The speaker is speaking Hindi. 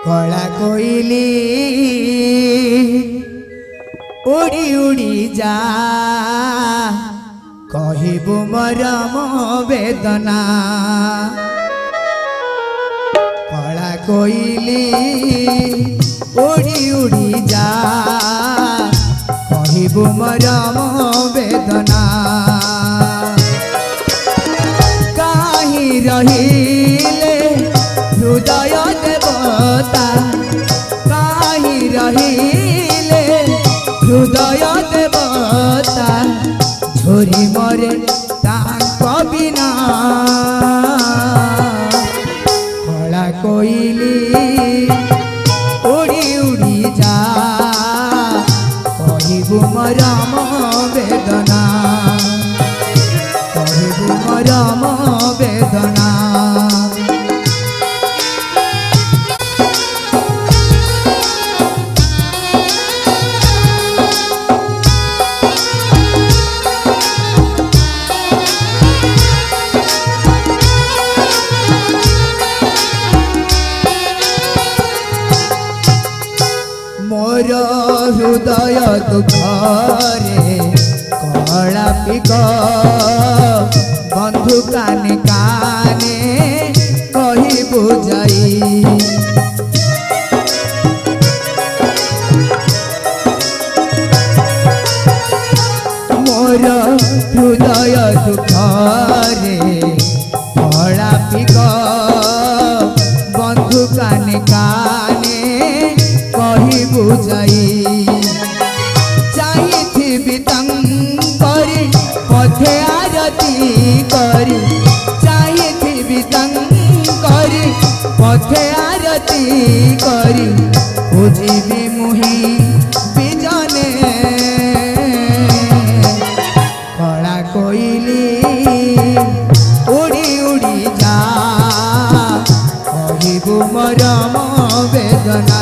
कला कोइली उड़ी उड़ी जा कहबू मरम वेदना कला कोइली उड़ी उड़ी जा कहबू मरम वेदना कहीं रहिले हृदय देवता कहीं रहिले हृदय देवता झोरी मरे तांको बिना कला कोइली उड़ी उड़ी जा कहबू मरम वेदना कहबू मरम वेदना मोर हृदय दुखरे कलापिक बंधु काने काने कही बुझाई मोर हृदय दुखरे कलापिक बंधु काने काने कही बुझाई चाहिए तंकरी पथे आरती करी चाहिए तंकरी पथे आरती करी बुझी मुही बिजने कला कोइली उड़ी उड़ी जा कहबू मरम वेदना